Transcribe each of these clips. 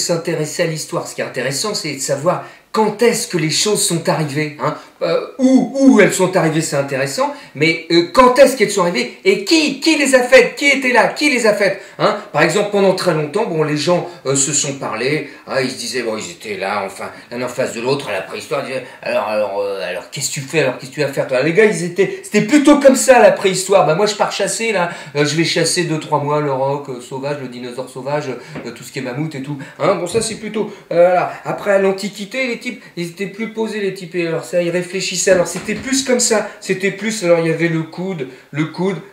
s'intéresser à l'histoire. Ce qui est intéressant, c'est de savoir quand est-ce que les choses sont arrivées. Hein. Où elles sont arrivées, c'est intéressant, mais quand est-ce qu'elles sont arrivées et qui les a faites, qui était là, qui les a faites. Hein. Par exemple, pendant très longtemps, bon, les gens se sont parlé, hein, ils se disaient, bon, ils étaient là, enfin, l'un en face de l'autre, à la préhistoire, ils disaient, alors qu'est-ce que tu fais, alors qu'est-ce que tu vas faire, toi? Les gars, c'était plutôt comme ça, la préhistoire. Bah, moi, je pars chasser, là, je vais chasser 2-3 mois le roc sauvage, le dinosaure sauvage, tout ce qui est mammouth et tout. Hein. Bon, ça, c'est plutôt, voilà. Après, à l'Antiquité, les types, ils étaient plus posés, les types, et alors ça, ils réfléchissaient, alors c'était plus comme ça, c'était plus, alors il y avait le coude,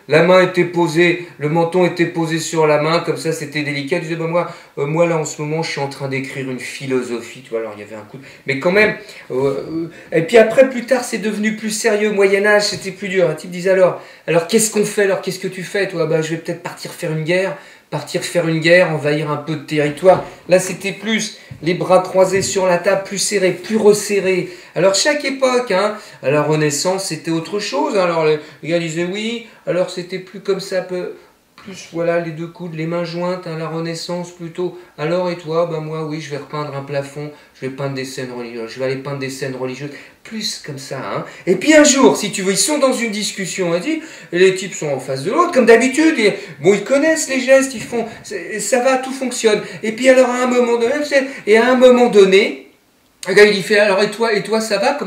la main était posée, le menton était posé sur la main, comme ça, c'était délicat. Je disais, bah, moi, là, en ce moment, je suis en train d'écrire une philosophie, tu vois, alors il y avait un coude, mais quand même, et puis après, plus tard, c'est devenu plus sérieux, Moyen-Âge, c'était plus dur. Un type disait, alors qu'est-ce qu'on fait, alors qu'est-ce que tu fais, toi? Bah, je vais peut-être partir faire une guerre, envahir un peu de territoire. Là, c'était plus les bras croisés sur la table, plus serrés, plus resserrés. Alors, chaque époque, hein, à la Renaissance, c'était autre chose. Alors, les gars disaient oui, alors c'était plus comme ça, plus, voilà, les deux coudes, les mains jointes, hein, la Renaissance plutôt. Alors, et toi? Ben moi, oui, je vais repeindre un plafond, je vais peindre des scènes religieuses, je vais aller peindre des scènes religieuses, plus comme ça, hein. Et puis un jour, si tu veux, ils sont dans une discussion, on dit, et les types sont en face de l'autre, comme d'habitude, et, bon, ils connaissent les gestes, ils font, ça va, tout fonctionne. Et puis alors, à un moment donné, le gars, il fait, alors, et toi, ça va?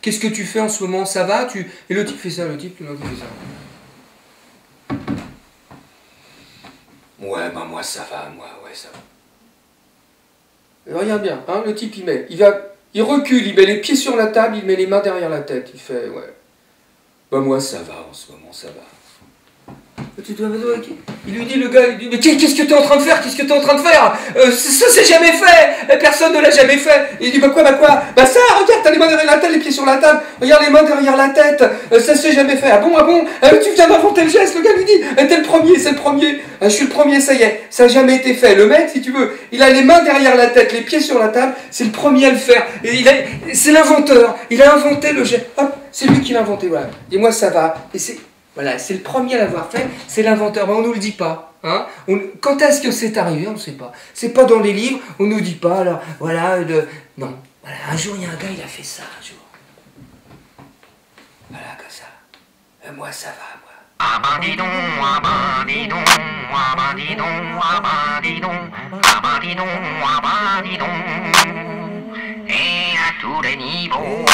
Qu'est-ce que tu fais en ce moment? Ça va? Et le type fait ça, il fait ça. Ouais, ben moi ça va, ouais, ça va. Regarde bien, hein, le type il recule, il met les pieds sur la table, il met les mains derrière la tête, il fait, ouais. Ben moi ça va, en ce moment ça va. Il lui dit, le gars, mais qu'est-ce que tu es en train de faire? Ça c'est jamais fait. Personne ne l'a jamais fait. Il dit, bah quoi? Bah ça, regarde, t'as les mains derrière la tête, les pieds sur la table. Regarde les mains derrière la tête. Ça s'est jamais fait. Ah bon? Tu viens d'inventer le geste. Le gars lui dit, t'es le premier, c'est le premier. Je suis le premier, ça y est. Ça n'a jamais été fait. Le mec, si tu veux, il a les mains derrière la tête, les pieds sur la table. C'est le premier à le faire. C'est l'inventeur. Il a inventé le geste. Hop, c'est lui qui l'a inventé. Voilà. Dis-moi, ça va. Et voilà, c'est le premier à l'avoir fait, c'est l'inventeur. Ben, on ne nous le dit pas. Hein. Quand est-ce que c'est arrivé? On ne sait pas. C'est pas dans les livres, on ne nous dit pas. Alors, voilà, non. Voilà, un jour, il y a un gars, il a fait ça, un jour. Voilà, comme ça. Et moi, ça va, moi. Ah ben dis donc, ah ben dis donc, ah ben dis donc, ah ben dis donc, ah ben dis donc, ah ben dis donc. Et à tous les niveaux.